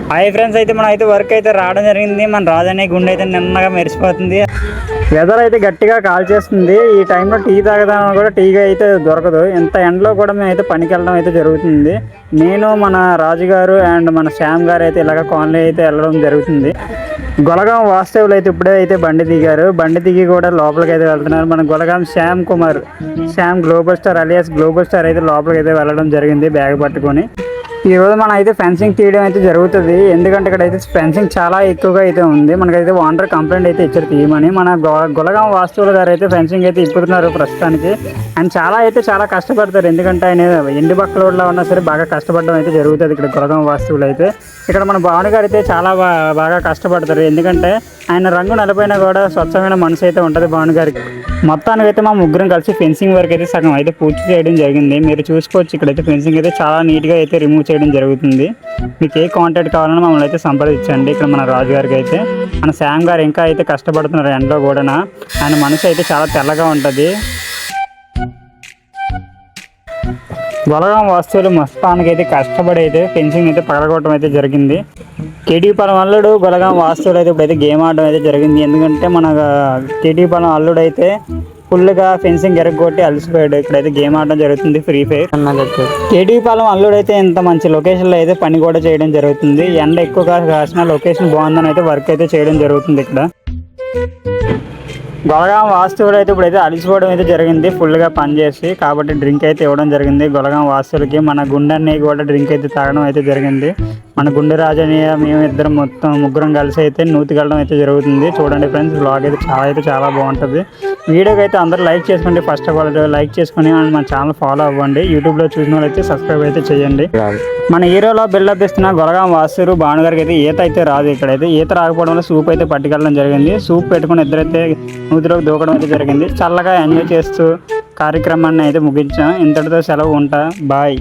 Hi friends, అయితే మనం అయితే వర్క్ అయితే రావడం జరిగింది. మన రాజనే గుండె అయితే నిన్నగా మెరిసిపోతుంది. వెదర్ అయితే గట్టిగా కాల్ చేస్తుంది. ఈ టైంలో టీ తాగదామని కూడా టీగా అయితే దొరకదు. ఇంత ఎండలో కూడా మేము అయితే పనికి వెళ్ళడం అయితే జరుగుతుంది. నేను మన రాజుగారు అండ్ మన శ్యామ్ గారు అయితే ఇలాగ కాలనీ అయితే వెళ్ళడం జరుగుతుంది. గొలగాం వాస్తవులు అయితే ఇప్పుడే అయితే బండి దిగారు. బండి దిగి కూడా లోపలికి అయితే వెళ్తున్నారు. మన Golagam Shyam Kumar, Shyam global star alias global star అయితే లోపలికి అయితే వెళ్ళడం జరిగింది బ్యాగ్ పట్టుకొని. ఈరోజు మనం అయితే ఫెన్సింగ్ తీయడం అయితే జరుగుతుంది. ఎందుకంటే ఇక్కడ అయితే ఫెన్సింగ్ చాలా ఎక్కువగా అయితే ఉంది. మనకైతే ఓనర్ కంప్లైంట్ అయితే ఇచ్చారు తీయమని. మన గొలగాం వాస్తువుల గారు అయితే ఫెన్సింగ్ అయితే ఇప్పుతున్నారు ప్రస్తుతానికి. ఆయన చాలా కష్టపడతారు. ఎందుకంటే ఆయన ఎండి బక్కలోడ్లో ఉన్నా సరే బాగా కష్టపడడం అయితే జరుగుతుంది ఇక్కడ గొలగాం వాస్తువులు అయితే. ఇక్కడ మన భావన గారు అయితే చాలా బాగా కష్టపడతారు. ఎందుకంటే ఆయన రంగు నలిపోయినా కూడా స్వచ్ఛమైన మనసు అయితే ఉంటుంది భావన గారికి. మొత్తానికి అయితే మా ముగ్గురం కలిసి ఫెన్సింగ్ వర్క్ అయితే సగం అయితే పూర్తి చేయడం జరిగింది. మీరు చూసుకోవచ్చు, ఇక్కడైతే ఫెన్సింగ్ అయితే చాలా నీట్గా అయితే రిమూవ్ చేయడం జరుగుతుంది. మీకు ఏ కాంటాక్ట్ కావాలన్నా మమ్మల్ని అయితే సంప్రదించండి. ఇక్కడ మన రాజు గారికి అయితే మన శ్యామ్ గారు ఇంకా అయితే కష్టపడుతున్నారు ఎండలో కూడా. ఆయన మనసు అయితే చాలా తెల్లగా ఉంటుంది. గొలగాం వాస్తువులు మొత్తానికి అయితే కష్టపడి అయితే ఫెన్సింగ్ అయితే పగలగొట్టడం అయితే జరిగింది. కేటీపాలెం అల్లుడు గొలగాం వాస్తువులు అయితే ఇప్పుడైతే గేమ్ ఆడడం అయితే జరిగింది. ఎందుకంటే మన కేటీపాలెం అల్లుడు అయితే ఫుల్గా ఫెన్సింగ్ ఎరగొట్టి అలసిపోయాడు. ఇక్కడైతే గేమ్ ఆడడం జరుగుతుంది ఫ్రీ ఫైర్. కేటీపాలెం అల్లుడు అయితే ఇంత మంచి లొకేషన్లో అయితే పని కూడా చేయడం జరుగుతుంది. ఎండ ఎక్కువగా కాసిన లొకేషన్ బాగుందని అయితే వర్క్ అయితే చేయడం జరుగుతుంది ఇక్కడ. గొలగాం వాస్తువులు అయితే ఇప్పుడైతే అలసిపోవడం అయితే జరిగింది ఫుల్గా పనిచేసి. కాబట్టి డ్రింక్ అయితే ఇవ్వడం జరిగింది గొలగాం వాస్తువులకి. మన గుండెని కూడా డ్రింక్ అయితే తాగడం అయితే జరిగింది. మన గుండె రాజని మేమిద్దరం మొత్తం ముగ్గురం కలిసి అయితే నూతికెళ్ళడం అయితే జరుగుతుంది. చూడండి ఫ్రెండ్స్, బ్లాగ్ అయితే చాలా బాగుంటుంది. వీడియోకి అయితే అందరూ లైక్ చేసుకోండి. ఫస్ట్ ఆఫ్ ఆల్ లైక్ చేసుకుని మన ఛానల్ ఫాలో అవ్వండి. యూట్యూబ్లో చూసిన వాళ్ళు అయితే సబ్స్క్రైబ్ అయితే చేయండి. మన హీరోలో బిల్డప్ ఇస్తున్న గొలగాం వాస్తువులు భానుగారికి అయితే ఈత అయితే రాదు. ఇక్కడైతే ఈత రాకపోవడం వల్ల సూప్ అయితే పట్టుకెళ్ళడం జరిగింది. సూప్ పెట్టుకుని ఇద్దరైతే నూతిలోకి దూకడం అయితే జరిగింది. చల్లగా ఎంజాయ్ చేస్తూ కార్యక్రమాన్ని అయితే ముగించాం. ఇంతటితో సెలవు ఉంటా. బాయ్.